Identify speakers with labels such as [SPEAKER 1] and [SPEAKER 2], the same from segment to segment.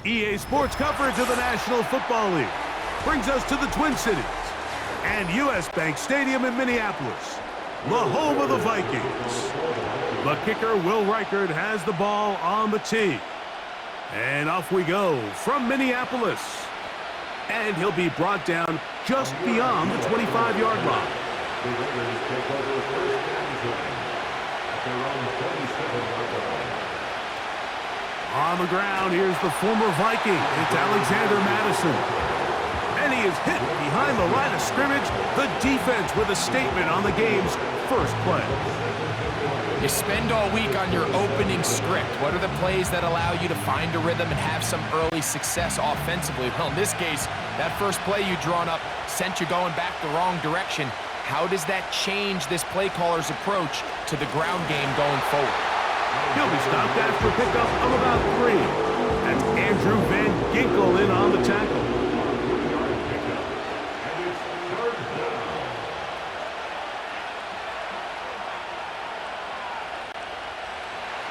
[SPEAKER 1] EA Sports coverage of the National Football League brings us to the Twin Cities and U.S. Bank Stadium in Minneapolis, the home of the Vikings. The kicker, Will Reichard, has the ball on the tee. And off we go from Minneapolis. And he'll be brought down just beyond the 25-yard line. On the ground, here's the former Viking. It's Alexander Madison. And he is hit behind the line of scrimmage. The defense with a statement on the game's first play.
[SPEAKER 2] You spend all week on your opening script. What are the plays that allow you to find a rhythm and have some early success offensively? Well, in this case, that first play you drawn up sent you going back the wrong direction. How does that change this play caller's approach to the ground game going forward?
[SPEAKER 1] He'll be stopped after a pickup of about 3. That's Andrew Van Ginkel in on the tackle.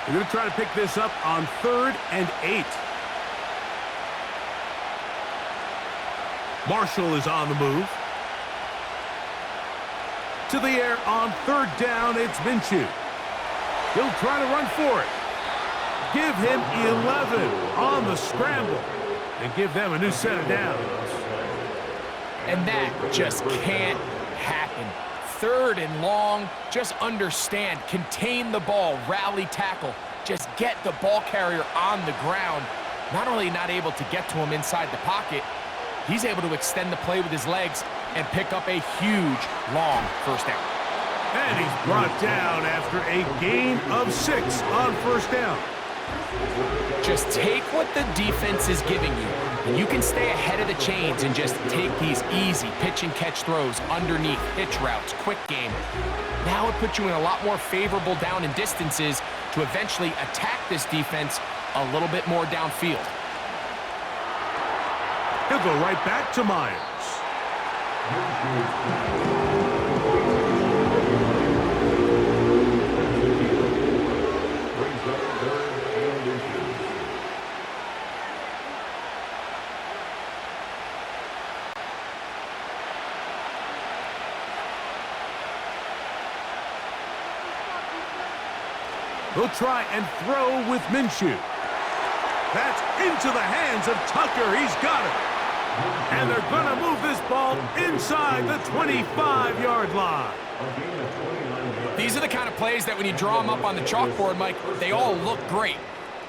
[SPEAKER 1] We're going to try to pick this up on 3rd and 8. Marshall is on the move. To the air on 3rd down, it's Minshew. He'll try to run for it. Give him 11 on the scramble and give them a new set of downs.
[SPEAKER 2] And that just can't happen. 3rd and long, just understand, contain the ball, rally tackle, just get the ball carrier on the ground. Not only not able to get to him inside the pocket, he's able to extend the play with his legs and pick up a huge, long first down.
[SPEAKER 1] And he's brought down after a gain of 6 on first down.
[SPEAKER 2] Just take what the defense is giving you, and you can stay ahead of the chains and just take these easy pitch and catch throws underneath, hitch routes, quick game. Now it puts you in a lot more favorable down and distances to eventually attack this defense a little bit more downfield.
[SPEAKER 1] He'll go right back to Myers. He'll try and throw with Minshew. That's into the hands of Tucker. He's got it. And they're going to move this ball inside the 25-yard line.
[SPEAKER 2] These are the kind of plays that when you draw them up on the chalkboard, Mike, they all look great.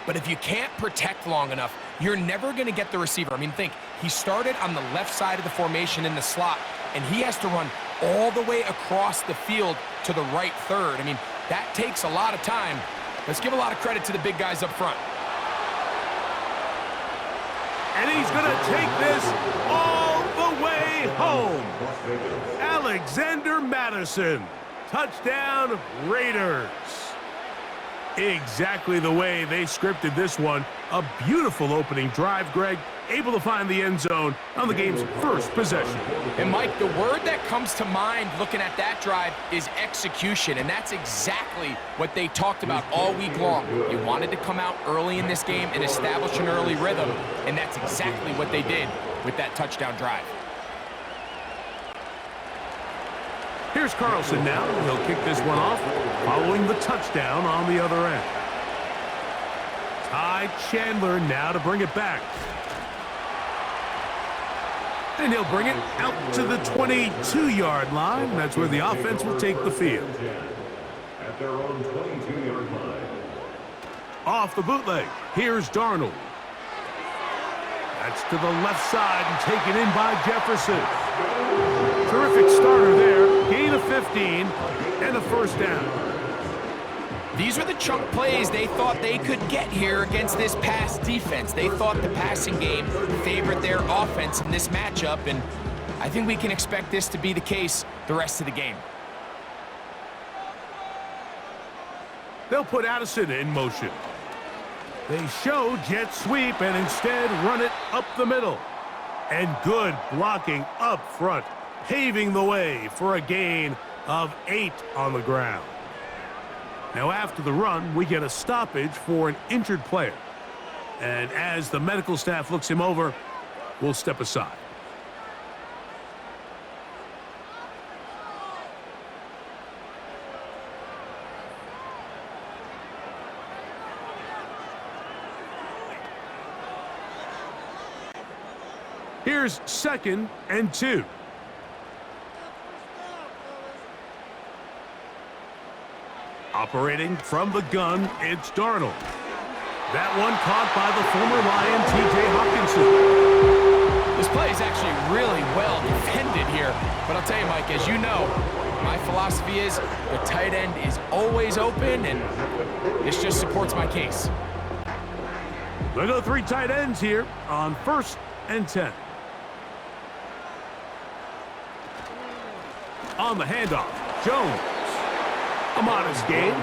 [SPEAKER 2] But if you can't protect long enough, you're never going to get the receiver. I mean, think, he started on the left side of the formation in the slot, and he has to run all the way across the field to the right third. I mean, that takes a lot of time. Let's give a lot of credit to the big guys up front.
[SPEAKER 1] And he's going to take this all the way home. Alexander Madison. Touchdown, Raiders. Exactly the way they scripted this one. A beautiful opening drive, Greg. Able to find the end zone on the game's first possession.
[SPEAKER 2] And Mike, the word that comes to mind looking at that drive is execution, and that's exactly what they talked about all week long. They wanted to come out early in this game and establish an early rhythm, and that's exactly what they did with that touchdown drive.
[SPEAKER 1] Here's Carlson now. He'll kick this one off, following the touchdown on the other end. Ty Chandler now to bring it back. And he'll bring it out to the 22-yard line. That's where the offense will take the field.
[SPEAKER 3] At their own 22-yard line.
[SPEAKER 1] Off the bootleg, here's Darnold. That's to the left side and taken in by Jefferson. Terrific starter there. Gain of 15 and a first down.
[SPEAKER 2] These are the chunk plays they thought they could get here against this pass defense. They thought the passing game favored their offense in this matchup, and I think we can expect this to be the case the rest of the game.
[SPEAKER 1] They'll put Addison in motion. They show jet sweep and instead run it up the middle. And good blocking up front, paving the way for a gain of 8 on the ground. Now after the run, we get a stoppage for an injured player. And as the medical staff looks him over, we'll step aside. Here's 2nd and 2. Operating from the gun, it's Darnold. That one caught by the former Lion, T.J. Hawkinson.
[SPEAKER 2] This play is actually really well defended here. But I'll tell you, Mike, as you know, my philosophy is the tight end is always open, and this just supports my case.
[SPEAKER 1] They go 3 tight ends here on 1st and 10. On the handoff, Jones. A modest gain,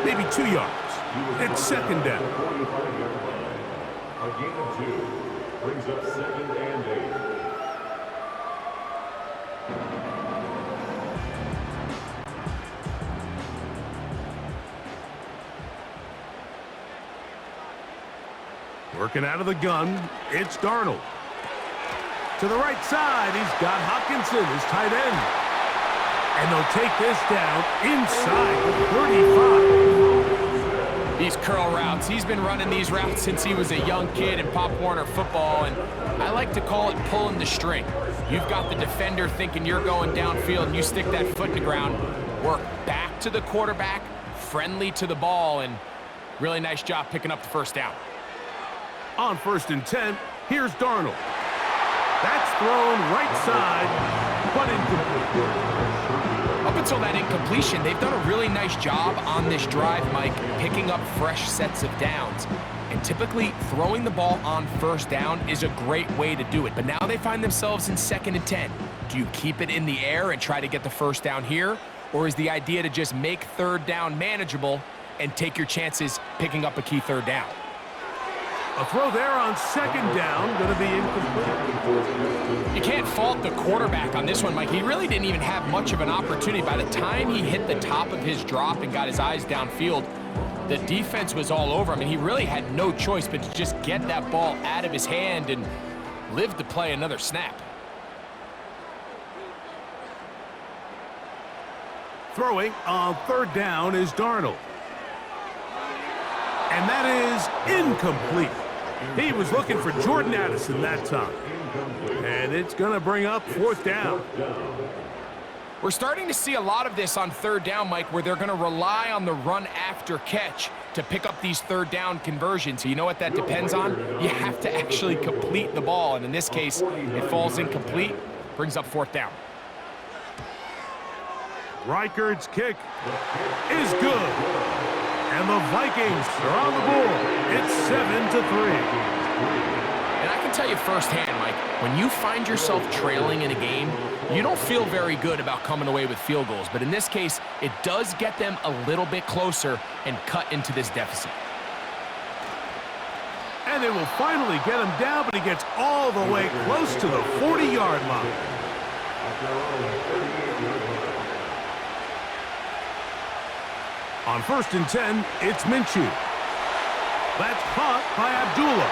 [SPEAKER 1] maybe 2 yards. It's 2nd down.
[SPEAKER 3] A gain of 2 brings up 2nd and 8.
[SPEAKER 1] Working out of the gun, it's Darnold. To the right side, he's got Hawkinson, his tight end. And they'll take this down inside the 35.
[SPEAKER 2] These curl routes, he's been running these routes since he was a young kid in Pop Warner football, and I like to call it pulling the string. You've got the defender thinking you're going downfield, and you stick that foot in the ground, work back to the quarterback, friendly to the ball, and really nice job picking up the 1st down.
[SPEAKER 1] On 1st and 10, here's Darnold. That's thrown right side, but incomplete.
[SPEAKER 2] Up until that incompletion, they've done a really nice job on this drive, Mike, picking up fresh sets of downs. And typically, throwing the ball on 1st down is a great way to do it. But now they find themselves in 2nd and 10. Do you keep it in the air and try to get the 1st down here? Or is the idea to just make 3rd down manageable and take your chances picking up a key 3rd down?
[SPEAKER 1] A throw there on 2nd down, going to be incomplete.
[SPEAKER 2] You can't fault the quarterback on this one, Mike. He really didn't even have much of an opportunity. By the time he hit the top of his drop and got his eyes downfield, the defense was all over him, and he really had no choice but to just get that ball out of his hand and live to play another snap.
[SPEAKER 1] Throwing on 3rd down is Darnold. And that is incomplete. He was looking for Jordan Addison that time. And it's going to bring up 4th down.
[SPEAKER 2] We're starting to see a lot of this on 3rd down, Mike, where they're going to rely on the run after catch to pick up these 3rd down conversions. So you know what that depends on? You have to actually complete the ball. And in this case, it falls incomplete, brings up 4th down.
[SPEAKER 1] Reichard's kick is good. And the Vikings are on the board. It's 7-3.
[SPEAKER 2] And I can tell you firsthand, Mike, when you find yourself trailing in a game, you don't feel very good about coming away with field goals. But in this case, it does get them a little bit closer and cut into this deficit.
[SPEAKER 1] And they will finally get him down, but he gets all the way close to the 40-yard line. On 1st and 10, it's Minshew. That's caught by Abdullah.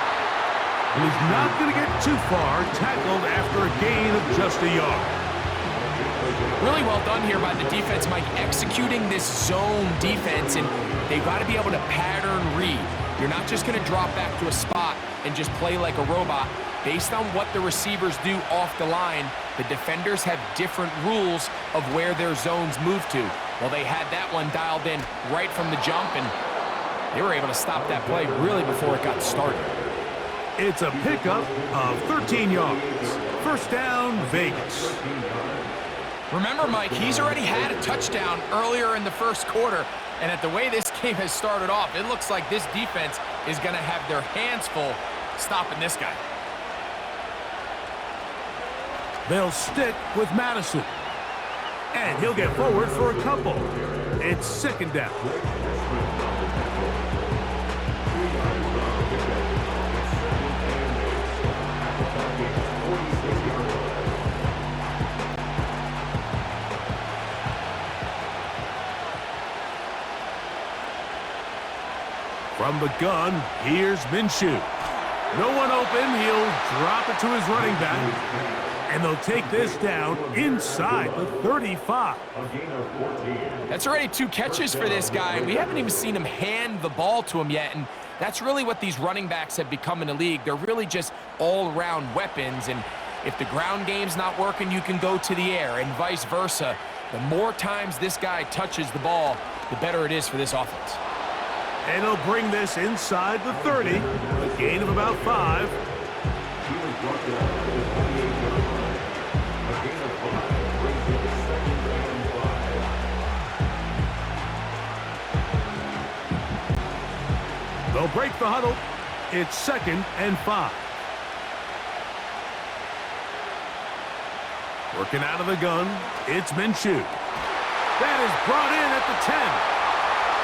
[SPEAKER 1] And he's not going to get too far, tackled after a gain of just a yard.
[SPEAKER 2] Really well done here by the defense, Mike, executing this zone defense, and they've got to be able to pattern read. You're not just going to drop back to a spot and just play like a robot. Based on what the receivers do off the line, the defenders have different rules of where their zones move to. Well, they had that one dialed in right from the jump, and they were able to stop that play really before it got started.
[SPEAKER 1] It's a pickup of 13 yards. 1st down, Vegas.
[SPEAKER 2] Remember, Mike, he's already had a touchdown earlier in the 1st quarter, and at the way this game has started off, it looks like this defense is going to have their hands full stopping this guy.
[SPEAKER 1] They'll stick with Madison. And he'll get forward for a couple. It's 2nd down. From From the gun, here's Minshew. No one open, he'll drop it to his running back. And they'll take this down inside the 35.
[SPEAKER 2] That's already 2 catches for this guy. We haven't even seen him hand the ball to him yet, and that's really what these running backs have become in the league. They're really just all-around weapons, and if the ground game's not working, you can go to the air, and vice versa. The more times this guy touches the ball, the better it is for this offense.
[SPEAKER 1] And he'll bring this inside the 30, a gain of about 5. They'll break the huddle. It's 2nd and 5. Working out of the gun, it's Minshew. That is brought in at the 10.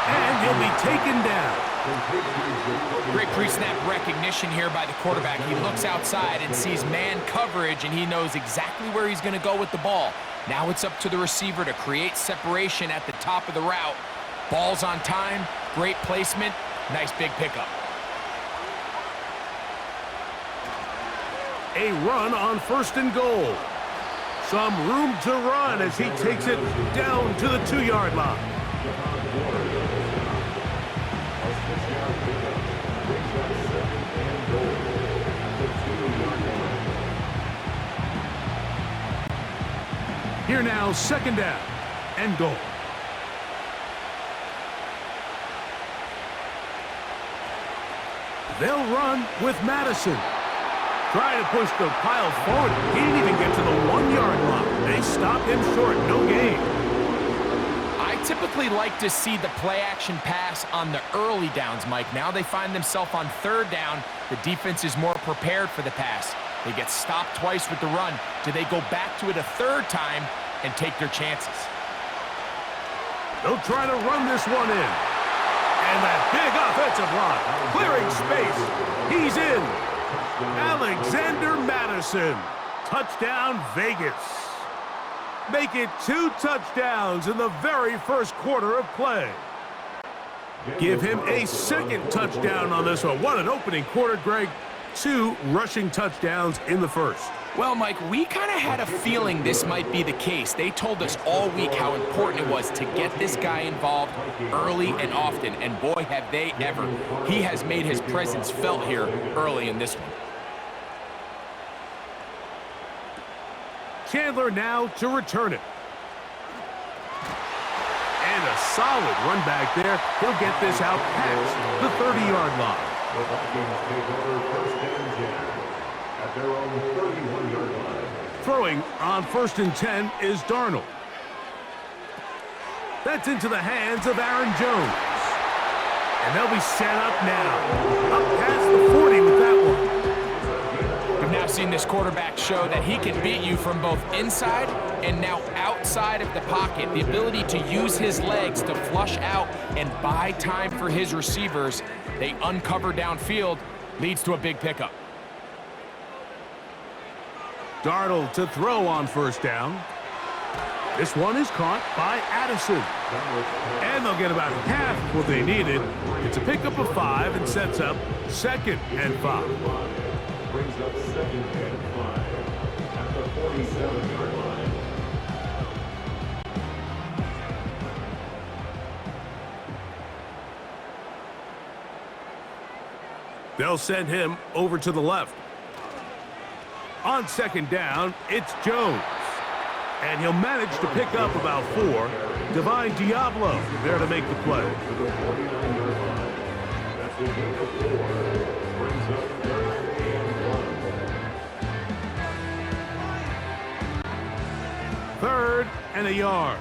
[SPEAKER 1] And he'll be taken down.
[SPEAKER 2] Great pre-snap recognition here by the quarterback. He looks outside and sees man coverage, and he knows exactly where he's going to go with the ball. Now it's up to the receiver to create separation at the top of the route. Ball's on time, great placement, nice big pickup.
[SPEAKER 1] A run on 1st and goal. Some room to run as he takes it down to the 2-yard line. Here now, 2nd down and goal. They'll run with Madison. Trying to push the pile forward. He didn't even get to the 1-yard line. They stopped him short. No gain.
[SPEAKER 2] I typically like to see the play-action pass on the early downs, Mike. Now they find themselves on 3rd down. The defense is more prepared for the pass. They get stopped twice with the run. Do they go back to it a 3rd time and take their chances?
[SPEAKER 1] They'll try to run this one in. And that big offensive line. Clearing space. He's in. Alexander Madison. Touchdown, Vegas. Make it 2 touchdowns in the very first quarter of play. Give him a 2nd touchdown on this one. What an opening quarter, Greg. 2 rushing touchdowns in the first.
[SPEAKER 2] Well, Mike, we kind of had a feeling this might be the case. They told us all week how important it was to get this guy involved early and often, and boy, have they ever. He has made his presence felt here early in this one.
[SPEAKER 1] Chandler now to return it. And a solid run back there. He'll get this out past the 30-yard line.
[SPEAKER 3] The Vikings take over 1st and 10 at their own 31-yard line.
[SPEAKER 1] Throwing on 1st and 10 is Darnold. That's into the hands of Aaron Jones. And they'll be set up now. Up past the 40 with that one.
[SPEAKER 2] We've now seen this quarterback show that he can beat you from both inside and now outside of the pocket. The ability to use his legs to flush out and buy time for his receivers. They uncover downfield, leads to a big pickup.
[SPEAKER 1] Darnold to throw on 1st down. This one is caught by Addison. And they'll get about half what they needed. It's a pickup of 5 and sets up 2nd and 5.
[SPEAKER 3] Brings up 2nd and 5 at the 47-yard line.
[SPEAKER 1] They'll send him over to the left. On 2nd down, it's Jones. And he'll manage to pick up about 4. Divine Diablo there to make the play.
[SPEAKER 3] To the 49-yard line. That's a gain of 4. Brings up 3rd and 1.
[SPEAKER 1] 3rd and a yard.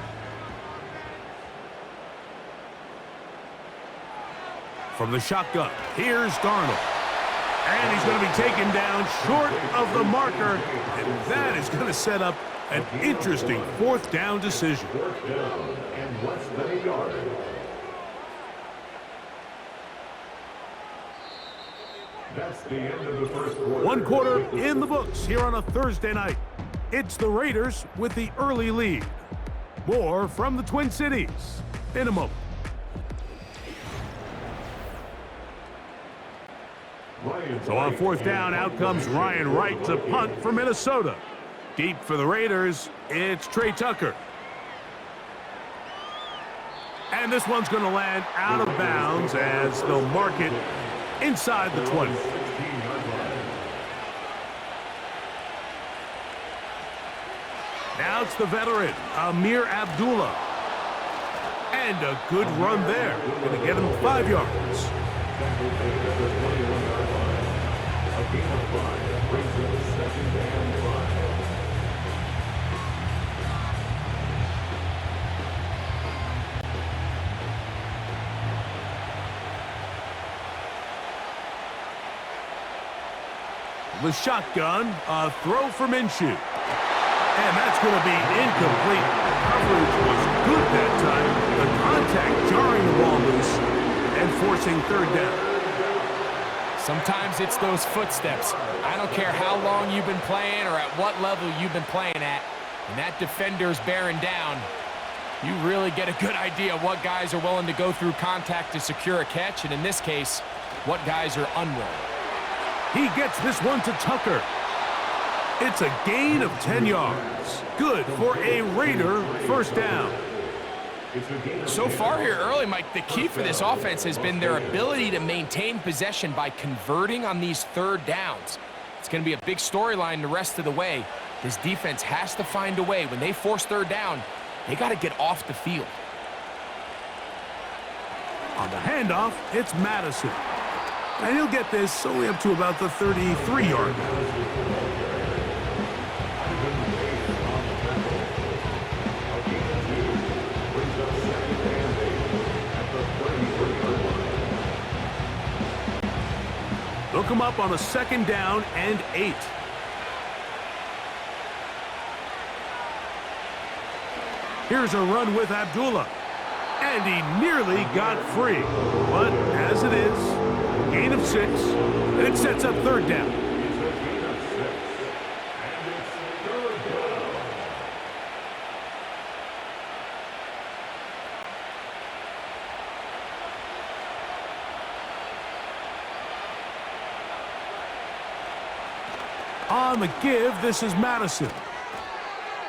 [SPEAKER 1] From the shotgun, here's Darnold. And he's going to be taken down short of the marker. And that is going to set up an interesting 4th down decision.
[SPEAKER 3] 4th down and less than a yard. That's the end of the first quarter.
[SPEAKER 1] 1 quarter in the books here on a Thursday night. It's the Raiders with the early lead. More from the Twin Cities in a moment. So on fourth down, out comes Ryan Wright to punt for Minnesota. Deep for the Raiders, it's Trey Tucker. And this one's going to land out of bounds as they'll mark it inside the 20. Now it's the veteran, Amir Abdullah. And a good run there. Going to get him 5 yards. The shotgun, a throw for Minshew. And that's going to be incomplete. Coverage was good that time. The contact jarring the ball loose and forcing third down.
[SPEAKER 2] Sometimes it's those footsteps. I don't care how long you've been playing or at what level you've been playing at. When that defender's bearing down, you really get a good idea of what guys are willing to go through contact to secure a catch, and in this case, what guys are unwilling.
[SPEAKER 1] He gets this one to Tucker. It's a gain of 10 yards. Good for a Raider first down.
[SPEAKER 2] So far here early, Mike, the key for this offense has been their ability to maintain possession by converting on these third downs. It's going to be a big storyline the rest of the way. This defense has to find a way. When they force third down, they got to get off the field.
[SPEAKER 1] On the handoff, it's Madison. And he'll get this only up to about the 33-yard line. They'll come up on a second down and 8. Here's a run with Abdullah. And he nearly got free. But as it is, gain of 6, and it sets up third down. On the give, this is Madison.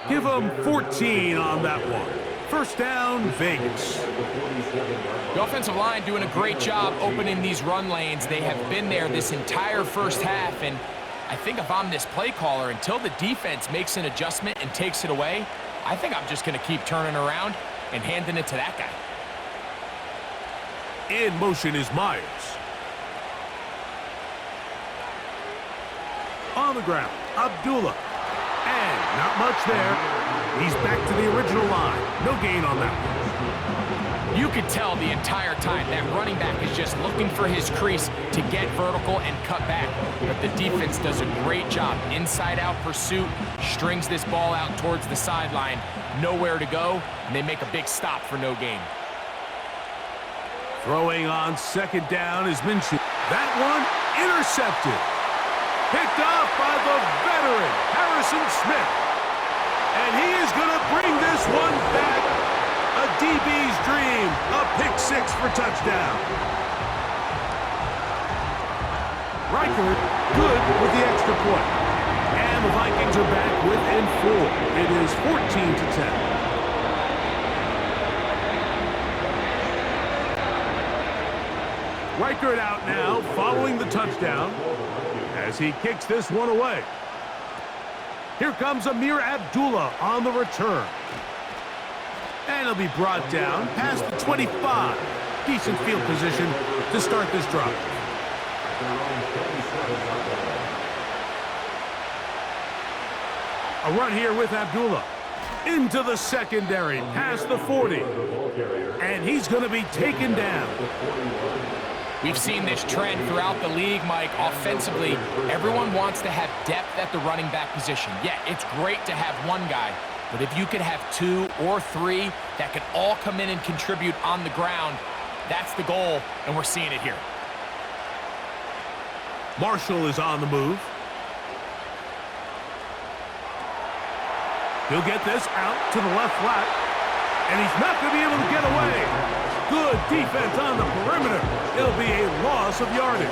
[SPEAKER 1] Give him 14 on that one. First down, Vegas.
[SPEAKER 2] The offensive line doing a great job opening these run lanes. They have been there this entire first half, and I think if I'm this play caller, until the defense makes an adjustment and takes it away, I think I'm just going to keep turning around and handing it to that guy.
[SPEAKER 1] In motion is Myers. On the ground, Abdullah. And not much there. He's back to the original line. No gain on that one.
[SPEAKER 2] You could tell the entire time that running back is just looking for his crease to get vertical and cut back. But the defense does a great job. Inside-out pursuit, strings this ball out towards the sideline. Nowhere to go, and they make a big stop for no gain.
[SPEAKER 1] Throwing on second down is Minshew. That one intercepted. Picked off by the veteran, Harrison Smith. And he is going to bring this one back. A DB's dream, a pick 6 for touchdown. Riker, good with the extra point. And the Vikings are back within 4. It is 14-10. Riker out now, following the touchdown, as he kicks this one away. Here comes Amir Abdullah on the return. And he'll be brought down past the 25. Decent field position to start this drive. A run here with Abdullah. Into the secondary, past the 40. And he's going to be taken down.
[SPEAKER 2] We've seen this trend throughout the league, Mike. Offensively, everyone wants to have depth at the running back position. Yeah, it's great to have one guy, but if you could have 2 or 3 that could all come in and contribute on the ground, that's the goal, and we're seeing it here.
[SPEAKER 1] Marshall is on the move. He'll get this out to the left flat, and he's not going to be able to get away. Good defense on the perimeter. It'll be a loss of yardage.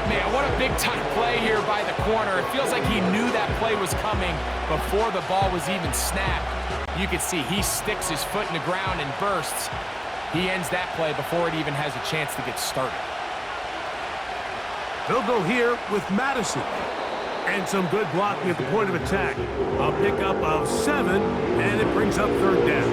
[SPEAKER 2] Man, what a big-time play here by the corner. It feels like he knew that play was coming before the ball was even snapped. You can see he sticks his foot in the ground and bursts. He ends that play before it even has a chance to get started.
[SPEAKER 1] They'll go here with Madison. And some good blocking at the point of attack. A pickup of 7, and it brings up third down.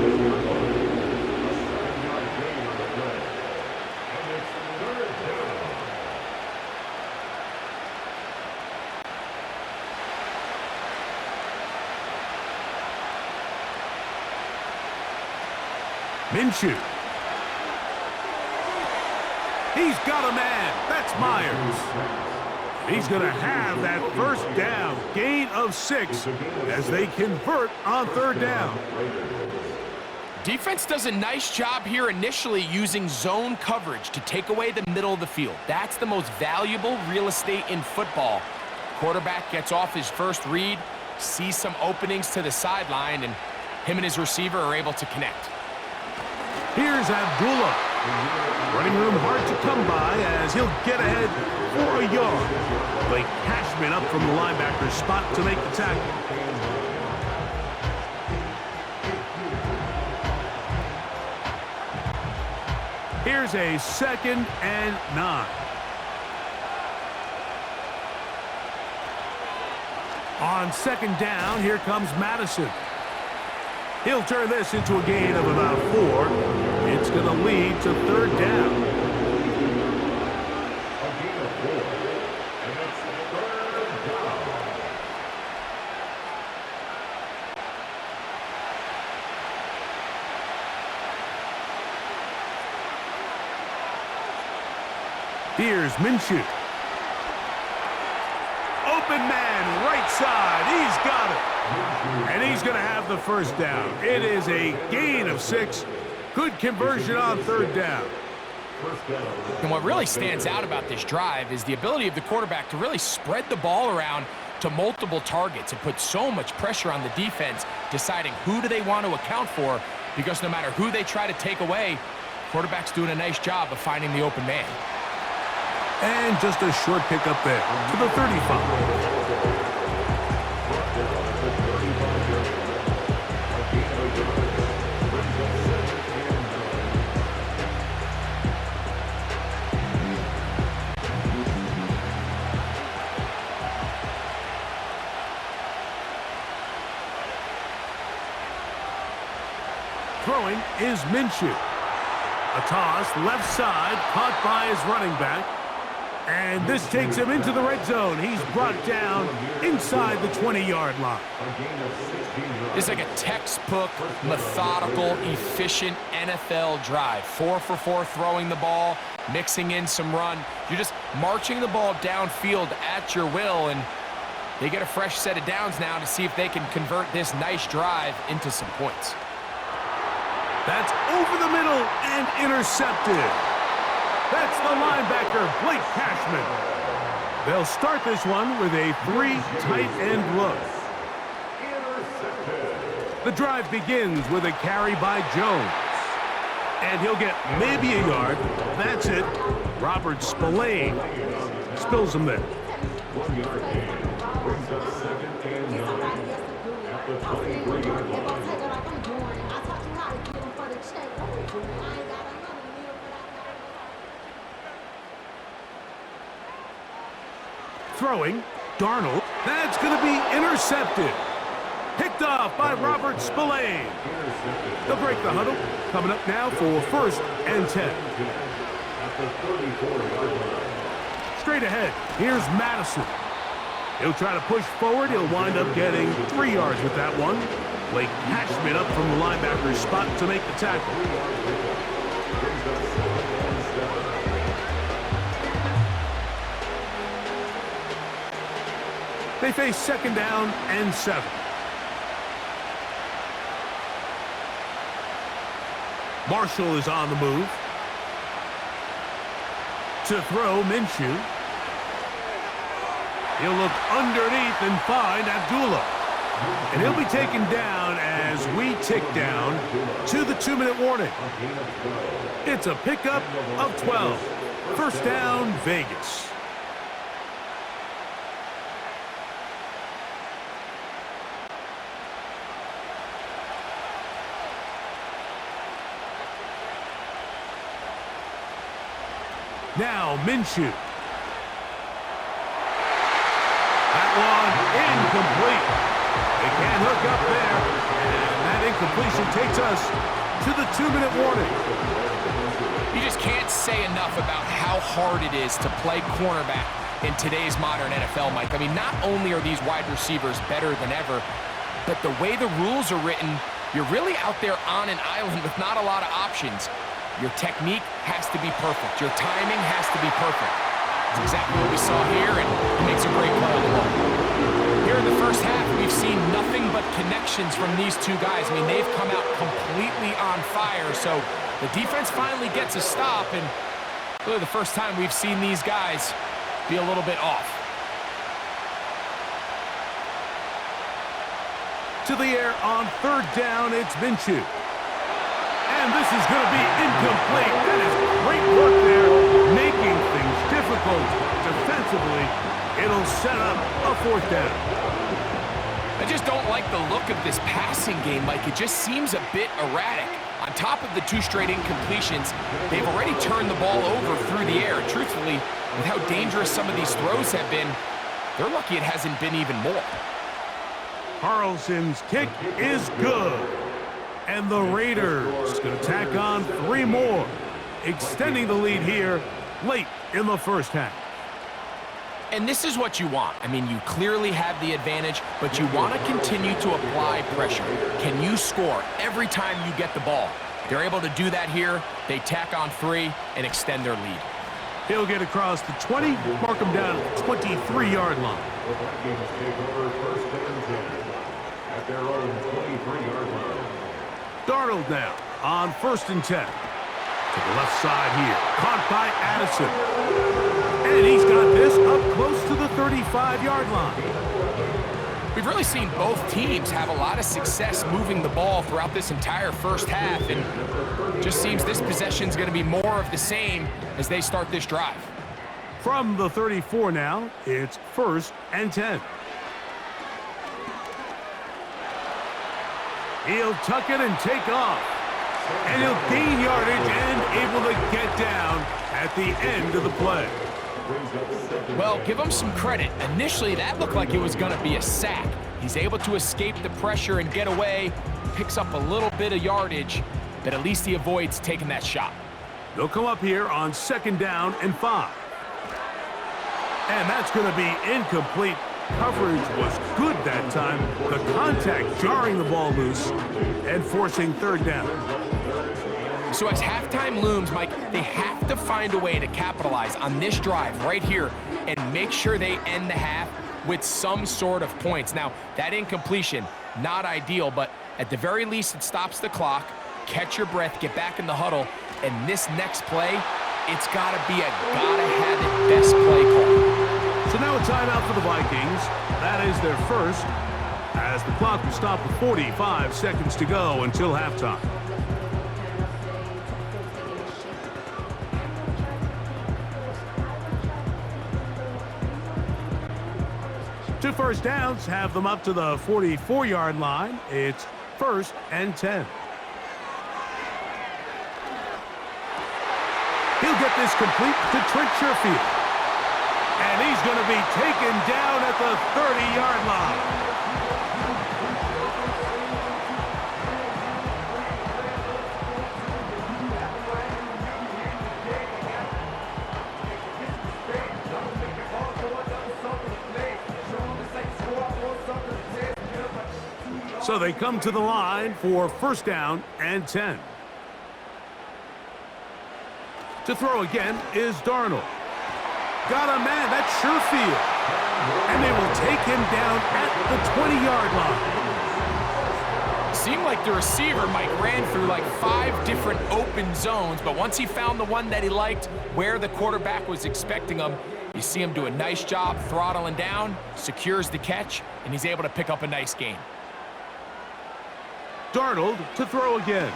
[SPEAKER 1] Minshew. He's got a man. That's Myers. He's going to have that first down. Gain of 6 as they convert on third down.
[SPEAKER 2] Defense does a nice job here initially using zone coverage to take away the middle of the field. That's the most valuable real estate in football. Quarterback gets off his first read, sees some openings to the sideline, and him and his receiver are able to connect.
[SPEAKER 1] Here's Abdullah. Running room hard to come by as he'll get ahead for a yard. Blake Cashman up from the linebacker's spot to make the tackle. Here's a 2nd and 9. On 2nd down, here comes Madison. He'll turn this into a gain of about 4. It's going to lead to third down.
[SPEAKER 3] A gain of 4. And it's third down.
[SPEAKER 1] Here's Minshew. Open man, right side. He's got it. And he's going to have the first down. It is a gain of 6. Good conversion on third down.
[SPEAKER 2] And what really stands out about this drive is the ability of the quarterback to really spread the ball around to multiple targets and put so much pressure on the defense, deciding who do they want to account for, because no matter who they try to take away, quarterback's doing a nice job of finding the open man.
[SPEAKER 1] And just a short pickup there to the 35. Throwing is Minshew. A toss, left side, caught by his running back. And this takes him into the red zone. He's brought down inside the 20-yard line.
[SPEAKER 2] It's like a textbook, methodical, efficient NFL drive. 4 for 4 throwing the ball, mixing in some run. You're just marching the ball downfield at your will, and they get a fresh set of downs now to see if they can convert this nice drive into some points.
[SPEAKER 1] That's over the middle and intercepted. That's the linebacker, Blake Cashman. They'll start this one with a 3 tight end look. The drive begins with a carry by Jones. And he'll get maybe a yard. That's it. Robert Spillane spills him there.
[SPEAKER 3] 1 yard gain. Brings up 2nd and 9 at the 23-yard line.
[SPEAKER 1] Throwing, Darnold. That's going to be intercepted. Picked off by Robert Spillane. They'll break the huddle. Coming up now for 1st and 10. Straight ahead, here's Madison. He'll try to push forward. He'll wind up getting 3 yards with that one. Blake Cashman up from the linebacker's spot to make the tackle. They face 2nd down and 7. Marshall is on the move. To throw, Minshew. He'll look underneath and find Abdullah. And he'll be taken down as we tick down to the 2-minute warning. It's a pickup of 12. First down, Vegas. Now Minshew. That one incomplete. They can't hook up there. And that incompletion takes us to the 2-minute warning.
[SPEAKER 2] You just can't say enough about how hard it is to play cornerback in today's modern NFL, Mike. I mean, not only are these wide receivers better than ever, but the way the rules are written, you're really out there on an island with not a lot of options. Your technique has to be perfect. Your timing has to be perfect. That's exactly what we saw here, and he makes a great play on the ball. Here in the first half, we've seen nothing but connections from these two guys. I mean, they've come out completely on fire, so the defense finally gets a stop, and really the first time we've seen these guys be a little bit off.
[SPEAKER 1] To the air on 3rd down, it's Minshew. And this is going to be incomplete. That is great work there, making things difficult defensively. It'll set up a 4th down.
[SPEAKER 2] I just don't like the look of this passing game, Mike. It just seems a bit erratic. On top of the 2 straight incompletions, they've already turned the ball over through the air. Truthfully, with how dangerous some of these throws have been, they're lucky it hasn't been even more.
[SPEAKER 1] Carlson's kick is good. And the Raiders going to tack on 3 more, extending the lead here late in the first half.
[SPEAKER 2] And this is what you want. I mean, you clearly have the advantage, but you want to continue to apply pressure. Can you score every time you get the ball? They're able to do that here. They tack on 3 and extend their lead.
[SPEAKER 1] He'll get across the 20, mark him down at the 23-yard line.
[SPEAKER 3] The Vikings take over 1st and 10 at their own 23-yard line.
[SPEAKER 1] Darnold now on 1st and 10. To the left side here. Caught by Addison. And he's got this up close to the 35-yard line.
[SPEAKER 2] We've really seen both teams have a lot of success moving the ball throughout this entire first half, and just seems this possession's going to be more of the same as they start this drive.
[SPEAKER 1] From the 34 now, it's 1st and 10. He'll tuck it and take off. And he'll gain yardage and able to get down at the end of the play.
[SPEAKER 2] Well, give him some credit. Initially, that looked like it was going to be a sack. He's able to escape the pressure and get away, picks up a little bit of yardage, but at least he avoids taking that shot.
[SPEAKER 1] They'll come up here on 2nd down and 5. And that's going to be incomplete. Coverage was good that time. The contact jarring the ball loose and forcing 3rd down.
[SPEAKER 2] So as halftime looms, Mike, they have to find a way to capitalize on this drive right here and make sure they end the half with some sort of points. Now, that incompletion, not ideal, but at the very least, it stops the clock. Catch your breath, get back in the huddle, and this next play, it's got to be a gotta-have-it best play call.
[SPEAKER 1] So now a timeout for the Vikings. That is their first, as the clock will stop with 45 seconds to go until halftime. Two first downs have them up to the 44-yard line. It's 1st and 10. He'll get this complete to Trent Sherfield. And he's going to be taken down at the 30-yard line. So they come to the line for 1st down and 10. To throw again is Darnold. Got a man, that's Sherfield. And they will take him down at the 20-yard line.
[SPEAKER 2] Seemed like the receiver, Mike, ran through like 5 different open zones, but once he found the one that he liked, where the quarterback was expecting him, you see him do a nice job throttling down, secures the catch, and he's able to pick up a nice gain.
[SPEAKER 1] Darnold to throw again.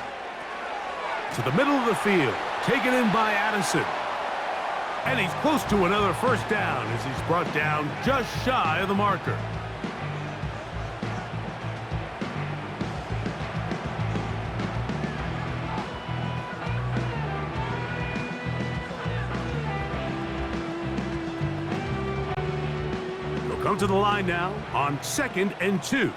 [SPEAKER 1] To the middle of the field, taken in by Addison. And he's close to another 1st down as he's brought down just shy of the marker. Come to the line now on 2nd and 2.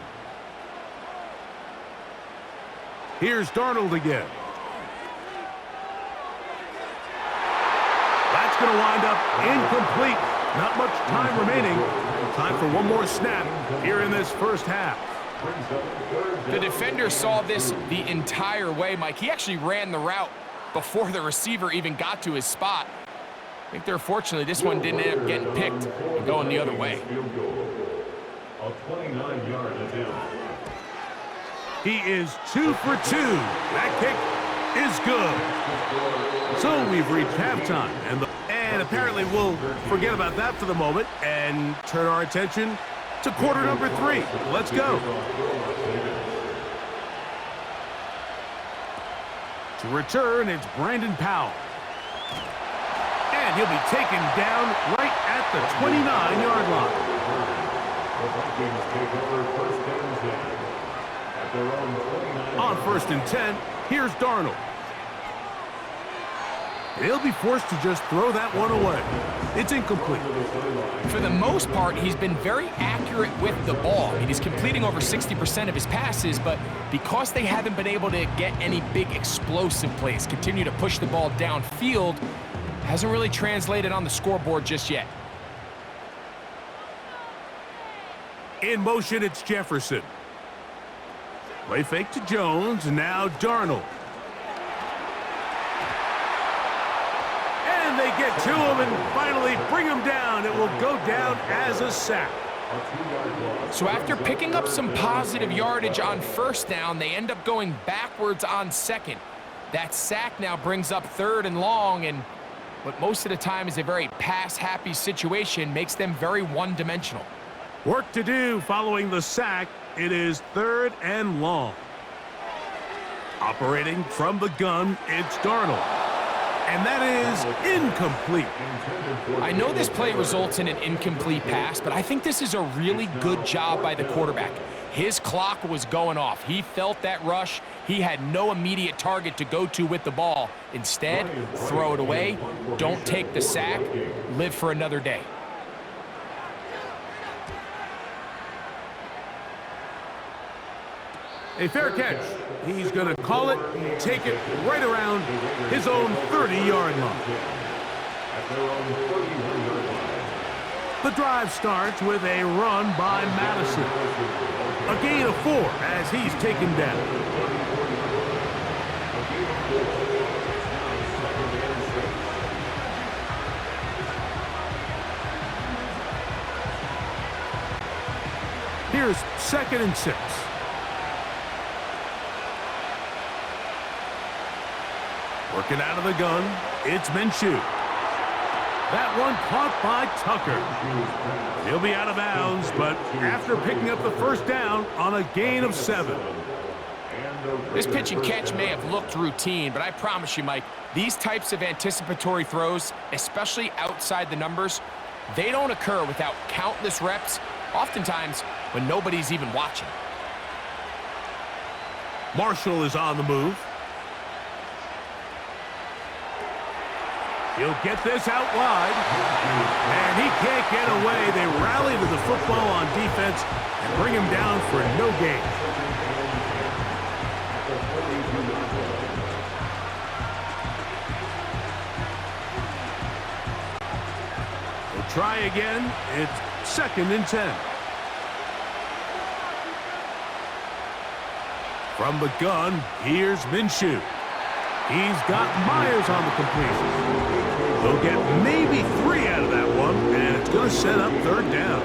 [SPEAKER 1] Here's Darnold again. That's going to wind up incomplete. Not much time remaining. Time for one more snap here in this first half.
[SPEAKER 2] The defender saw this the entire way, Mike. He actually ran the route before the receiver even got to his spot. I think they're fortunately this one didn't end up getting picked and going the other way.
[SPEAKER 3] A 29-yard attempt.
[SPEAKER 1] He is 2 for 2. That kick is good. So we've reached halftime, and apparently we'll forget about that for the moment and turn our attention to quarter number 3. Let's go. To return, it's Brandon Powell. And he'll be taken down right at the 29-yard line.
[SPEAKER 3] The Vikings take over 1st and 10 at their own 29.
[SPEAKER 1] On 1st and 10, here's Darnold. He'll be forced to just throw that one away. It's incomplete.
[SPEAKER 2] For the most part, he's been very accurate with the ball. I mean, he's completing over 60% of his passes, but because they haven't been able to get any big explosive plays, continue to push the ball downfield, hasn't really translated on the scoreboard just yet.
[SPEAKER 1] In motion, it's Jefferson. Play fake to Jones, now Darnold. And they get to him and finally bring him down. It will go down as a sack.
[SPEAKER 2] So after picking up some positive yardage on 1st down, they end up going backwards on 2nd. That sack now brings up 3rd and long, and what most of the time is a very pass-happy situation makes them very one-dimensional.
[SPEAKER 1] Work to do following the sack. It is 3rd and long. Operating from the gun, it's Darnold. And that is incomplete.
[SPEAKER 2] I know this play results in an incomplete pass, but I think this is a really good job by the quarterback. His clock was going off. He felt that rush. He had no immediate target to go to with the ball. Instead, throw it away. Don't take the sack. Live for another day.
[SPEAKER 1] A fair catch. He's going to call it, take it right around his own 30-yard line. The drive starts with a run by Madison. A gain of 4 as he's taken down. Here's 2nd and 6. Working out of the gun, it's Minshew. That one caught by Tucker. He'll be out of bounds, but after picking up the 1st down on a gain of 7.
[SPEAKER 2] This pitch and catch may have looked routine, but I promise you, Mike, these types of anticipatory throws, especially outside the numbers, they don't occur without countless reps, oftentimes when nobody's even watching.
[SPEAKER 1] Marshall is on the move. He'll get this out wide, and he can't get away. They rally to the football on defense and bring him down for no gain. We'll try again. It's 2nd and 10. From the gun, here's Minshew. He's got Myers on the completion. He'll get maybe 3 out of that one, and it's going to set up 3rd down.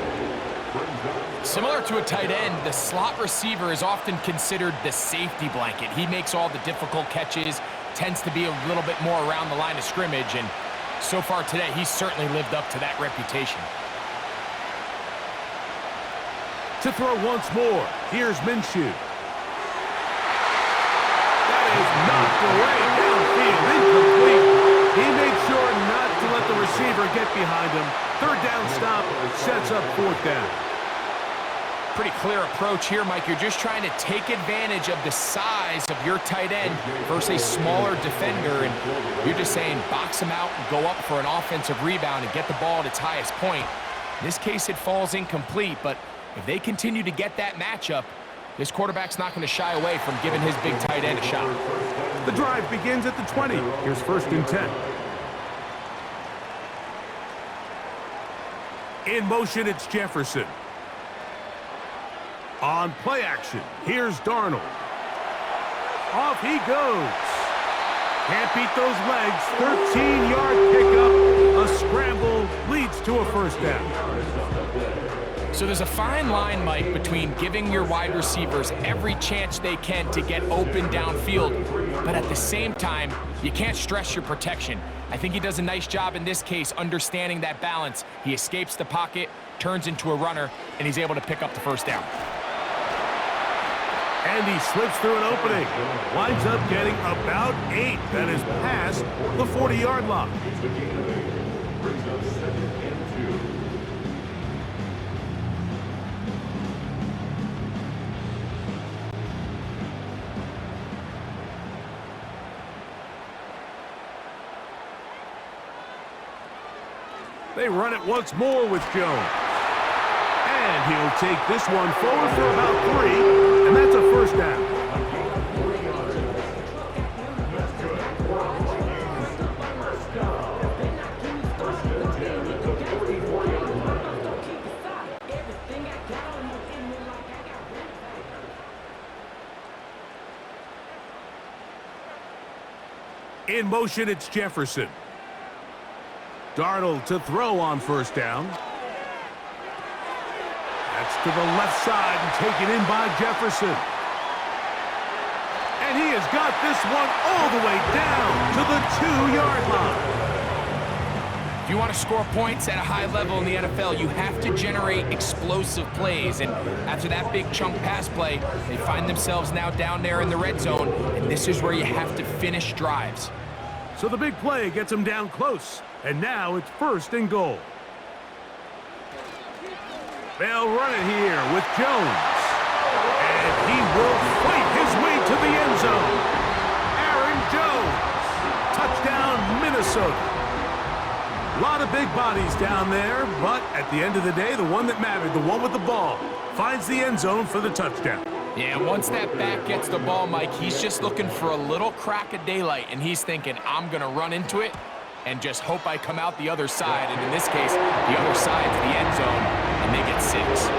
[SPEAKER 2] Similar to a tight end, the slot receiver is often considered the safety blanket. He makes all the difficult catches, tends to be a little bit more around the line of scrimmage, and so far today, he's certainly lived up to that reputation.
[SPEAKER 1] To throw once more, here's Minshew. Knocked away downfield, incomplete. He made sure not to let the receiver get behind him. 3rd down stop sets up 4th down.
[SPEAKER 2] Pretty clear approach here, Mike. You're just trying to take advantage of the size of your tight end versus a smaller defender, and you're just saying box him out and go up for an offensive rebound and get the ball at its highest point. In this case, it falls incomplete, but if they continue to get that matchup, this quarterback's not going to shy away from giving his big tight end a shot.
[SPEAKER 1] The drive begins at the 20. Here's 1st and 10. In motion, it's Jefferson. On play action, here's Darnold. Off he goes. Can't beat those legs. 13-yard pickup. A scramble leads to a 1st down.
[SPEAKER 2] So there's a fine line, Mike, between giving your wide receivers every chance they can to get open downfield, but at the same time, you can't stress your protection. I think he does a nice job in this case understanding that balance. He escapes the pocket, turns into a runner, and he's able to pick up the 1st down.
[SPEAKER 1] And he slips through an opening. Winds up getting about 8. That is past the 40-yard line.
[SPEAKER 3] Brings up 2nd and 2.
[SPEAKER 1] They run it once more with Jones. And he'll take this one forward for about 3, and that's a 1st down. In motion, it's Jefferson. Darnold to throw on 1st down. That's to the left side and taken in by Jefferson. And he has got this one all the way down to the 2-yard line.
[SPEAKER 2] If you want to score points at a high level in the NFL, you have to generate explosive plays. And after that big chunk pass play, they find themselves now down there in the red zone, and this is where you have to finish drives.
[SPEAKER 1] So the big play gets him down close, and now it's 1st and goal. They'll run it here with Jones, and he will fight his way to the end zone. Aaron Jones, touchdown Minnesota. A lot of big bodies down there, but at the end of the day, the one that mattered, the one with the ball, finds the end zone for the touchdown.
[SPEAKER 2] Yeah, once that back gets the ball, Mike, he's just looking for a little crack of daylight, and he's thinking, I'm going to run into it and just hope I come out the other side. And in this case, the other side's the end zone, and they get 6.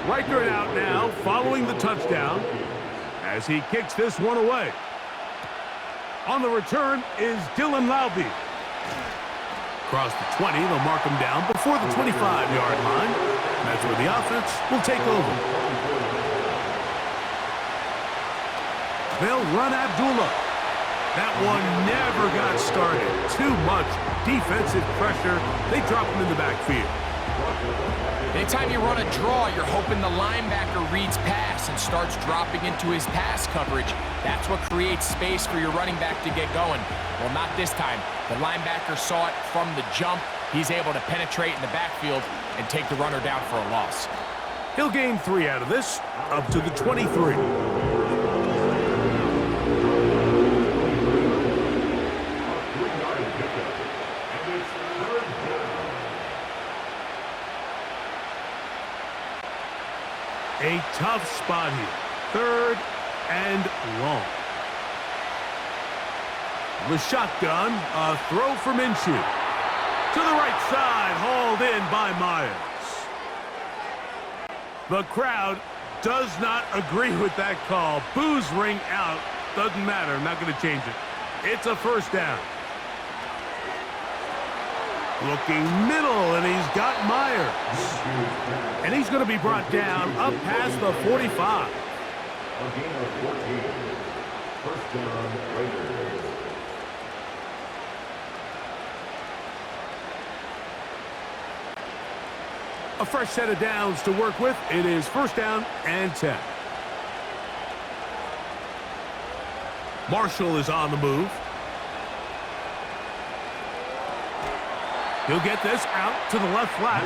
[SPEAKER 1] Riker out now, following the touchdown, as he kicks this one away. On the return is Dylan Laube. Across the 20, they'll mark him down before the 25-yard line. That's where the offense will take over. They'll run Abdullah. That one never got started. Too much defensive pressure. They drop him in the backfield.
[SPEAKER 2] Anytime you run a draw, you're hoping the linebacker reads pass and starts dropping into his pass coverage. That's what creates space for your running back to get going. Well, not this time. The linebacker saw it from the jump. He's able to penetrate in the backfield and take the runner down for a loss.
[SPEAKER 1] He'll gain 3 out of this, up to the 23. A tough spot here. 3rd and long. The shotgun, a throw for Minshew. To the right side, hauled in by Myers. The crowd does not agree with that call. Boos ring out. Doesn't matter. I'm not going to change it. It's a 1st down. Looking middle, and he's got Myers. And he's going to be brought down up past the 45.
[SPEAKER 3] A gain of 14. 1st down, Raiders.
[SPEAKER 1] A fresh set of downs to work with. It is 1st down and 10. Marshall is on the move. He'll get this out to the left flat,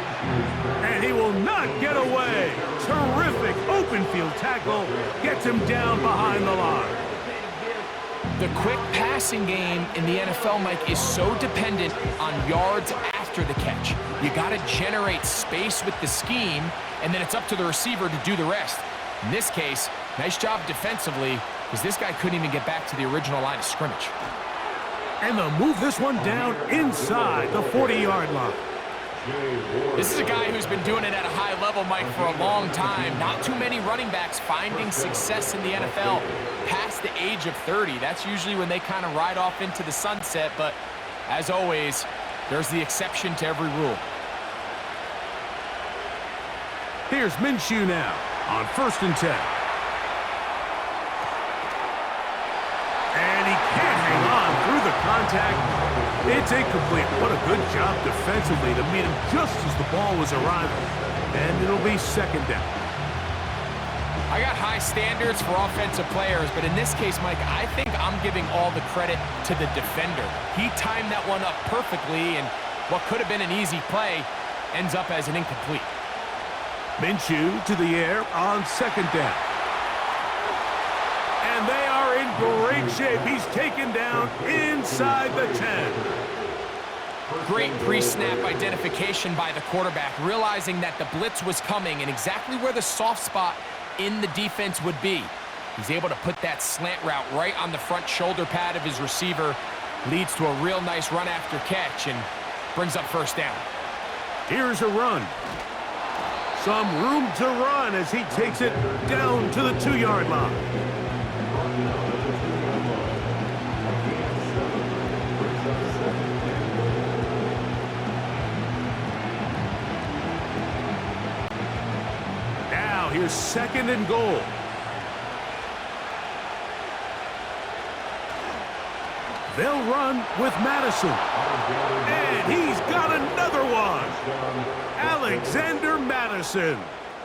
[SPEAKER 1] and he will not get away. Terrific open field tackle gets him down behind the line.
[SPEAKER 2] The quick passing game in the NFL, Mike, is so dependent on yards after the catch. You got to generate space with the scheme, and then it's up to the receiver to do the rest. In this case, nice job defensively, because this guy couldn't even get back to the original line of scrimmage.
[SPEAKER 1] And they'll move this one down inside the 40-yard line.
[SPEAKER 2] This is a guy who's been doing it at a high level, Mike, for a long time. Not too many running backs finding success in the NFL past the age of 30. That's usually when they kind of ride off into the sunset, but as always, there's the exception to every rule.
[SPEAKER 1] Here's Minshew now on 1st and 10. And he can't hang on through the contact. It's incomplete. What a good job defensively to meet him just as the ball was arriving. And it'll be 2nd down.
[SPEAKER 2] I got high standards for offensive players, but in this case, Mike, I think I'm giving all the credit to the defender. He timed that one up perfectly, and what could have been an easy play ends up as an incomplete.
[SPEAKER 1] Minshew to the air on 2nd down. And they are in great shape. He's taken down inside the 10.
[SPEAKER 2] Great pre-snap identification by the quarterback, realizing that the blitz was coming and exactly where the soft spot in the defense would be. He's able to put that slant route right on the front shoulder pad of his receiver, leads to a real nice run after catch, and brings up 1st down.
[SPEAKER 1] Here's a run. Some room to run as he takes it down to the 2-yard line. Now here's 2nd and goal. They'll run with Madison. And he's got another one. Alexander Madison.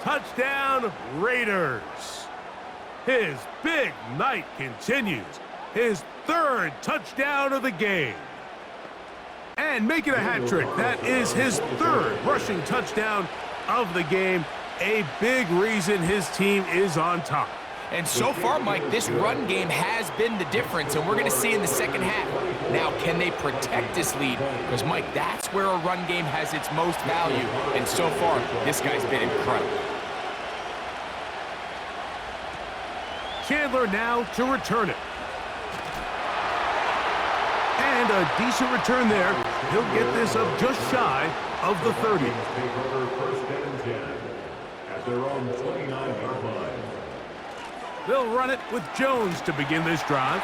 [SPEAKER 1] Touchdown, Raiders. His big night continues. His 3rd touchdown of the game. And making a hat trick. That is his 3rd rushing touchdown of the game. A big reason his team is on top.
[SPEAKER 2] And so far, Mike, this run game has been the difference, and we're going to see in the 2nd half. Now, can they protect this lead? Because, Mike, that's where a run game has its most value, and so far, this guy's been incredible.
[SPEAKER 1] Chandler now to return it. And a decent return there. He'll get this up just shy of the 30.
[SPEAKER 3] Take over 1st and 10 at their own 29-yard line.
[SPEAKER 1] They'll run it with Jones to begin this drive.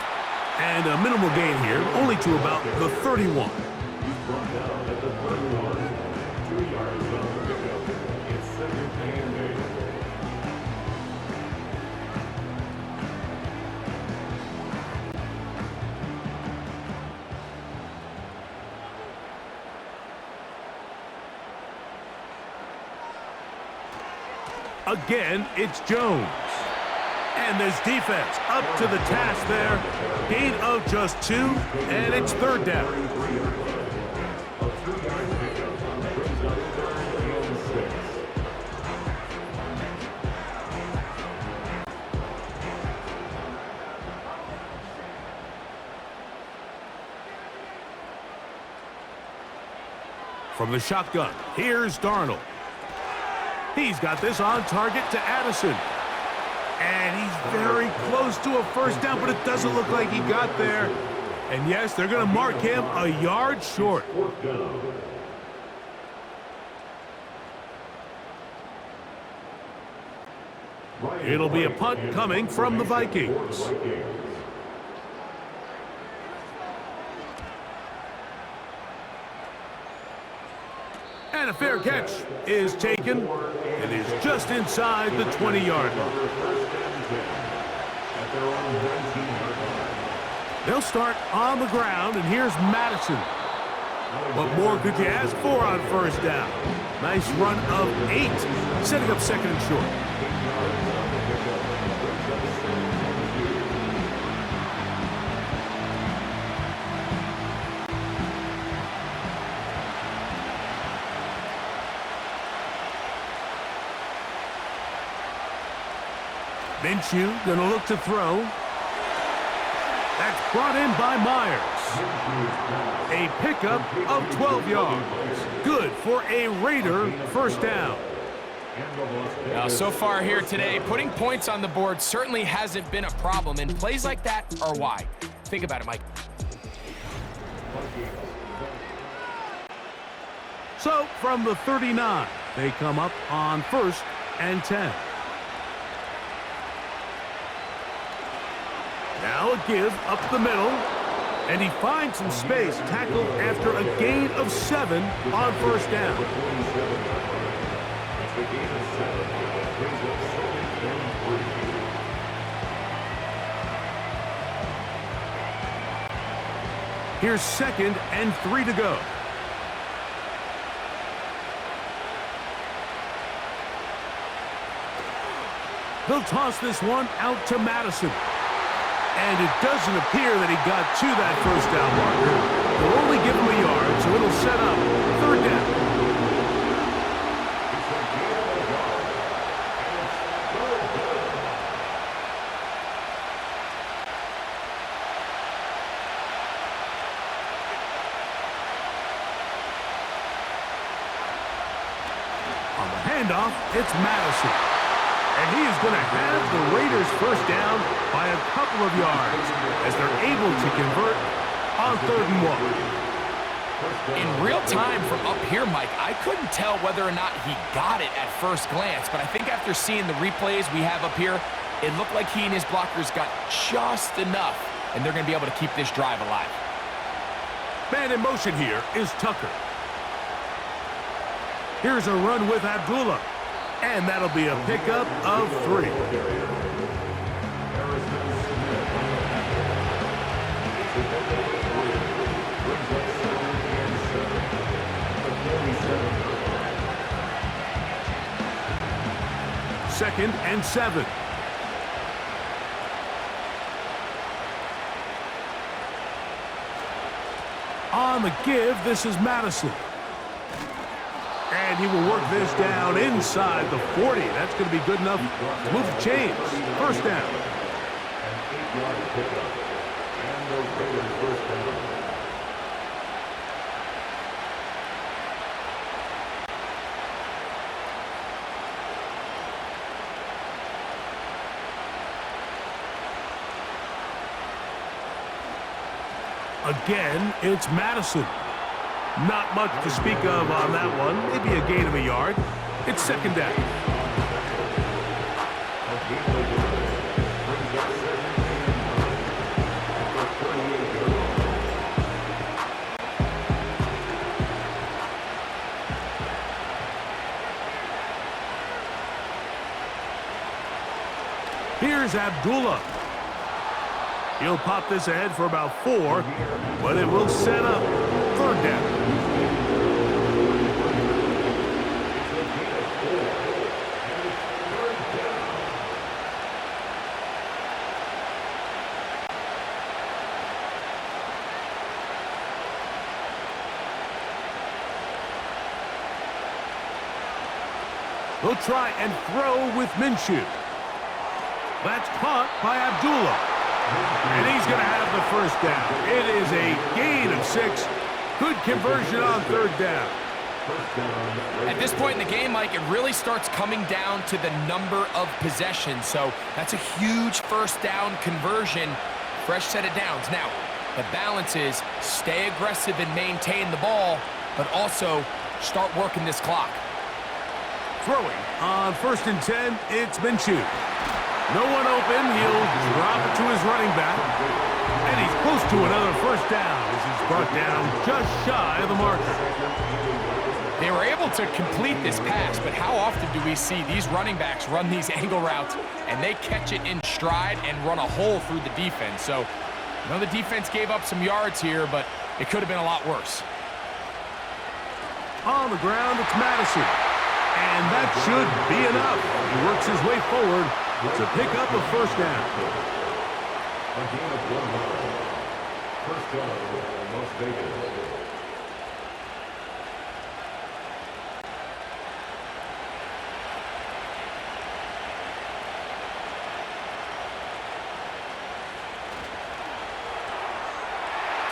[SPEAKER 1] And a minimal gain here, only to about the 31.
[SPEAKER 3] He's brought down at the 31. 2 yards on the pickup. It's 2nd and 8.
[SPEAKER 1] Again, it's Jones. And this defense up to the task there. Gain of just 2, and it's 3rd down.
[SPEAKER 3] A 3-yard pickup brings up 3rd and 6.
[SPEAKER 1] From the shotgun, here's Darnold. He's got this on target to Addison. And he's very close to a 1st down, but it doesn't look like he got there. And yes, they're going to mark him a yard short.
[SPEAKER 3] 4th down.
[SPEAKER 1] It'll be a punt coming from the Vikings. And a fair catch is taken and is just inside the 20-yard line. They'll start on the ground, and here's Madison. What more could you ask for on 1st down? Nice run of 8, setting up 2nd and short. Minshew gonna look to throw. That's brought in by Myers. A pickup of 12 yards. Good for a Raider first down.
[SPEAKER 2] Now, so far here today, putting points on the board certainly hasn't been a problem, and plays like that are why. Think about it, Mike.
[SPEAKER 1] So, from the 39, they come up on 1st and 10. Now a give up the middle, and he finds some space, tackled after a gain of 7 on first down. Here's 2nd and 3 to go. They'll toss this one out to Madison. And it doesn't appear that he got to that first down marker. They'll only give him a yard, so it'll set up 3rd down. On the handoff, it's Madison. And he is going to have the Raiders first down by a couple of yards as they're able to convert on 3rd and 1.
[SPEAKER 2] In real time from up here, Mike, I couldn't tell whether or not he got it at first glance, but I think after seeing the replays we have up here, it looked like he and his blockers got just enough, and they're going to be able to keep this drive alive.
[SPEAKER 1] Man in motion here is Tucker. Here's a run with Abdullah. And that'll be a pickup of 3. Second and 7. On the give, this is Madison. And he will work this down inside the 40. That's going to be good enough to move the chains. First down.
[SPEAKER 3] An 8-yard pickup. And the Raiders first down.
[SPEAKER 1] Again, it's Madison. Not much to speak of on that one. Maybe a gain of a yard. It's 2nd down. Here's Abdullah. He'll pop this ahead for about 4, but it will set up 3rd down. They'll try and throw with Minshew. That's caught by Abdullah. And he's going to have the first down. It is a gain of 6. Good conversion on 3rd down.
[SPEAKER 2] At this point in the game, Mike, it really starts coming down to the number of possessions. So that's a huge first down conversion. Fresh set of downs. Now, the balance is stay aggressive and maintain the ball, but also start working this clock.
[SPEAKER 1] Throwing on 1st and 10, it's Minshew. No one open. He'll drop it to his running back. And he's close to another first down as he's brought down just shy of the marker.
[SPEAKER 2] They were able to complete this pass, but how often do we see these running backs run these angle routes and they catch it in stride and run a hole through the defense? So, I know the defense gave up some yards here, but it could have been a lot worse.
[SPEAKER 1] On the ground, it's Madison. And that should be enough. He works his way forward to pick up a first down.
[SPEAKER 3] A gain of 1 yard. First down, Las Vegas.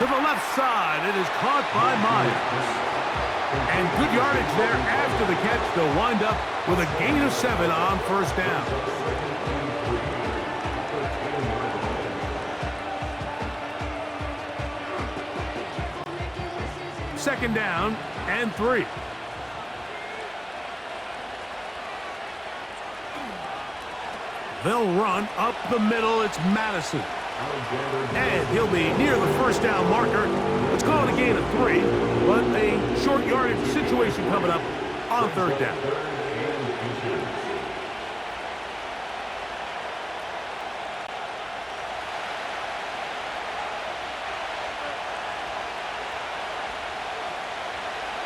[SPEAKER 1] To the left side, it is caught by Myers. And good yardage there after the catch. They'll wind up with a gain of 7 on first down. Second down and 3. They'll run up the middle. It's Madison. And he'll be near the first down marker. Let's call it a gain of 3, but a short yardage situation coming up on third down.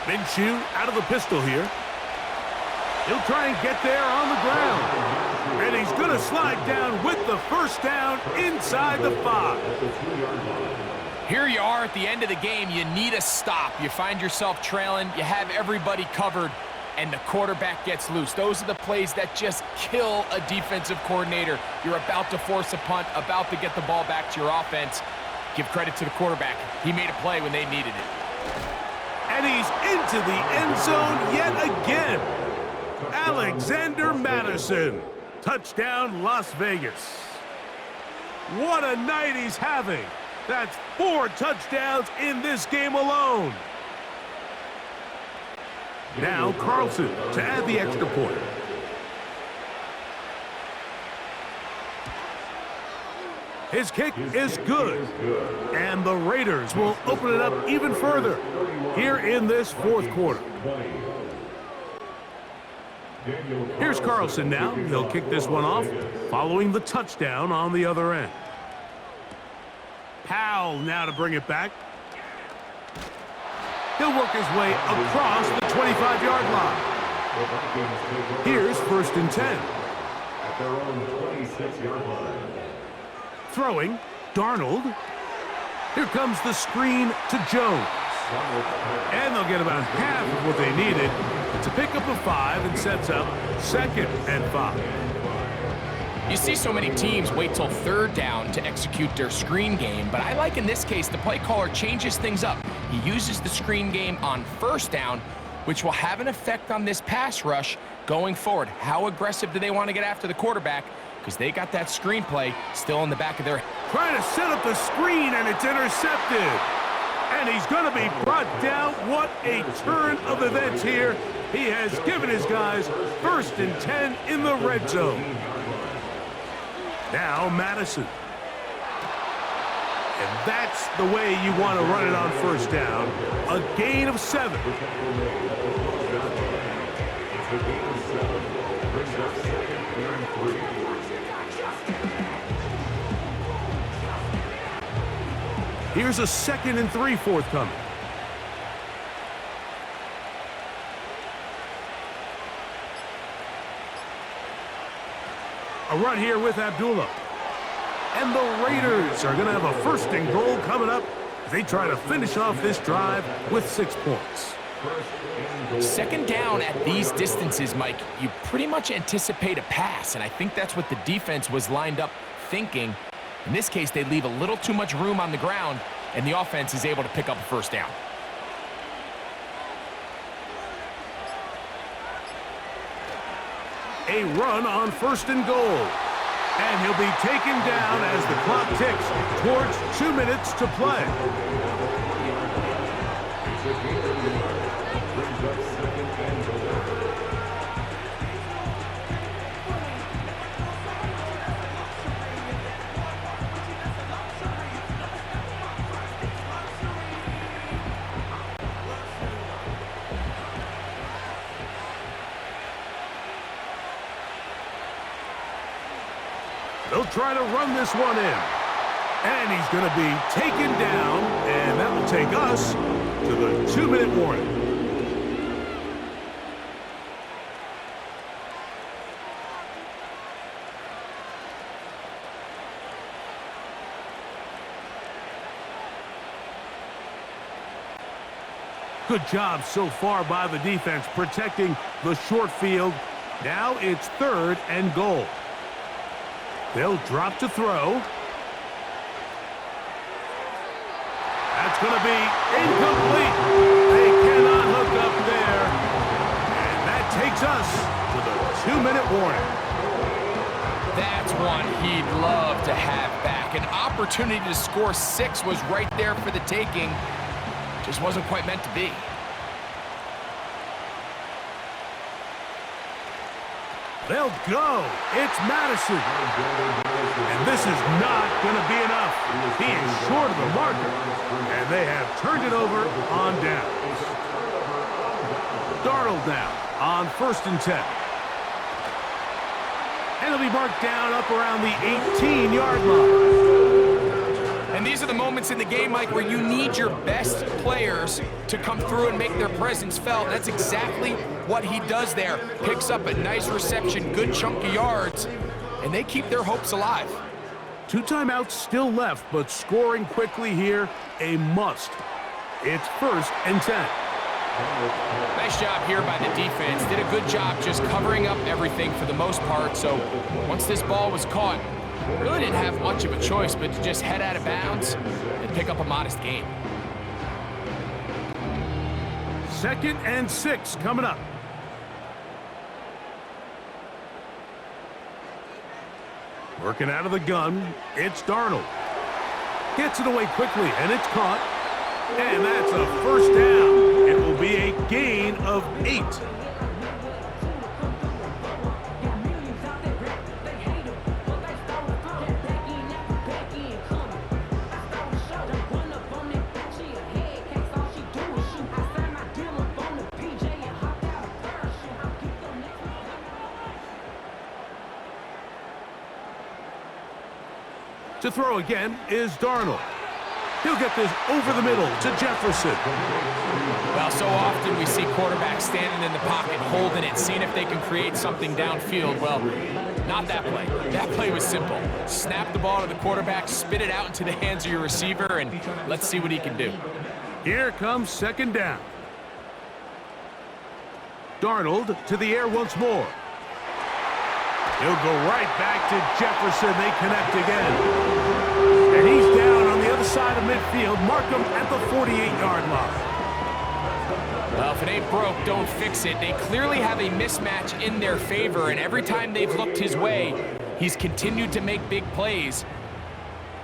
[SPEAKER 1] Minshew out of the pistol here. He'll try and get there on the ground. And he's going to slide down with the first down inside the 5.
[SPEAKER 2] Here you are at the end of the game. You need a stop. You find yourself trailing. You have everybody covered, and the quarterback gets loose. Those are the plays that just kill a defensive coordinator. You're about to force a punt, about to get the ball back to your offense. Give credit to the quarterback. He made a play when they needed it.
[SPEAKER 1] And he's into the end zone yet again. Alexander Madison. Touchdown, Las Vegas. What a night he's having. That's 4 touchdowns in this game alone. Now Carlson to add the extra point. His kick is good. And the Raiders will open it up even further here in this fourth quarter. Here's Carlson now. He'll kick this one off, following the touchdown on the other end. Powell now to bring it back. He'll work his way across the 25-yard line. Here's first and 10.
[SPEAKER 3] At their own 26-yard line.
[SPEAKER 1] Throwing, Darnold. Here comes the screen to Jones. And they'll get about half of what they needed. It's a pickup of 5 and sets up second and 5.
[SPEAKER 2] You see so many teams wait till third down to execute their screen game, but I like in this case the play caller changes things up. He uses the screen game on first down, which will have an effect on this pass rush going forward. How aggressive do they want to get after the quarterback? Because they got that screenplay still in the back of their head.
[SPEAKER 1] Trying to set up the screen, and it's intercepted. And he's going to be brought down. What a turn of events here. He has given his guys first and 10 in the red zone. Now Madison. And that's the way you want to run it on first down. A gain of 7. Here's a 2nd and 3 forthcoming. A run here with Abdullah. And the Raiders are going to have a 1st and goal coming up as they try to finish off this drive with 6 points.
[SPEAKER 2] Second down at these distances, Mike, you pretty much anticipate a pass, and I think that's what the defense was lined up thinking. In this case, they leave a little too much room on the ground, and the offense is able to pick up a first down.
[SPEAKER 1] A run on 1st and goal. And he'll be taken down as the clock ticks towards 2 minutes to play. They'll try to run this one in. And he's going to be taken down, and that will take us to the 2-minute warning. Good job so far by the defense protecting the short field. Now it's 3rd and goal. They'll drop to throw. At going to be incomplete. They cannot hook up there. And that takes us to the 2-minute warning.
[SPEAKER 2] That's one he'd love to have back. An opportunity to score 6 was right there for the taking. Just wasn't quite meant to be.
[SPEAKER 1] They'll go. It's Madison. And this is not going to be enough. He is short of the marker. And they have turned it over on downs. Darnold now on 1st and 10. And it'll be marked down up around the 18-yard line.
[SPEAKER 2] And these are the moments in the game, Mike, where you need your best players to come through and make their presence felt. That's exactly what he does there. Picks up a nice reception, good chunk of yards, and they keep their hopes alive.
[SPEAKER 1] 2 timeouts still left, but scoring quickly here, a must. It's 1st and 10.
[SPEAKER 2] Nice job here by the defense. Did a good job just covering up everything for the most part. So once this ball was caught, really didn't have much of a choice but to just head out of bounds and pick up a modest gain.
[SPEAKER 1] 2nd and 6 coming up. Working out of the gun, it's Darnold. Gets it away quickly, and it's caught. And that's a 1st down. It will be a gain of 8. To throw again is Darnold. He'll get this over the middle to Jefferson.
[SPEAKER 2] Well, so often we see quarterbacks standing in the pocket, holding it, seeing if they can create something downfield. Well, not that play. That play was simple. Snap the ball to the quarterback, spit it out into the hands of your receiver, and let's see what he can do.
[SPEAKER 1] Here comes 2nd down. Darnold to the air once more. He'll go right back to Jefferson. They connect again. And he's down on the other side of midfield. Mark him at the 48-yard line.
[SPEAKER 2] Well, if it ain't broke, don't fix it. They clearly have a mismatch in their favor, and every time they've looked his way, he's continued to make big plays.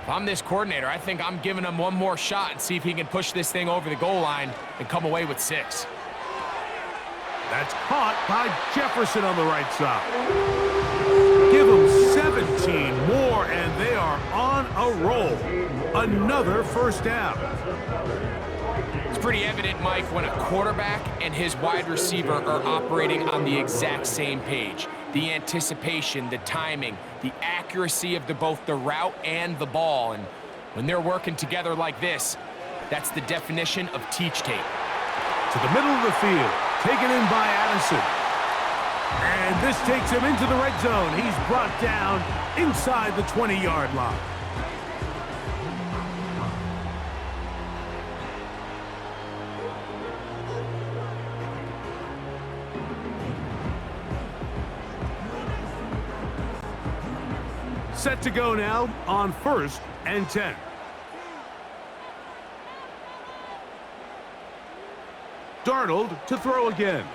[SPEAKER 2] If I'm this coordinator, I think I'm giving him one more shot and see if he can push this thing over the goal line and come away with 6.
[SPEAKER 1] That's caught by Jefferson on the right side. Give them 17 more, and they are on a roll. Another 1st down.
[SPEAKER 2] It's pretty evident, Mike, when a quarterback and his wide receiver are operating on the exact same page. The anticipation, the timing, the accuracy of both the route and the ball. And when they're working together like this, that's the definition of teach tape.
[SPEAKER 1] To the middle of the field, taken in by Addison. And this takes him into the red zone. He's brought down inside the 20-yard line. Set to go now on 1st and 10. Darnold to throw again.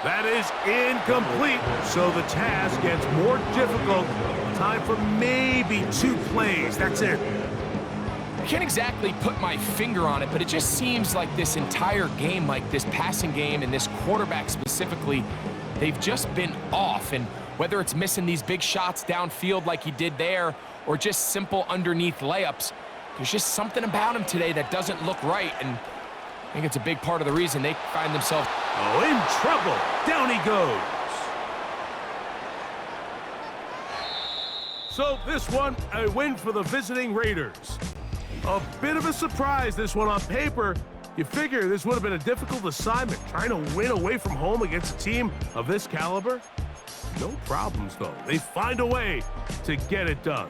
[SPEAKER 1] That is incomplete, so the task gets more difficult. Time for maybe 2 plays. That's it.
[SPEAKER 2] I can't exactly put my finger on it, but it just seems like this entire game, like this passing game and this quarterback specifically, they've just been off. And whether it's missing these big shots downfield like he did there or just simple underneath layups, there's just something about him today that doesn't look right. And I think it's a big part of the reason they find themselves
[SPEAKER 1] in trouble. Down he goes. So this one, a win for the visiting Raiders. A bit of a surprise, this one on paper. You figure this would have been a difficult assignment, trying to win away from home against a team of this caliber. No problems, though. They find a way to get it done.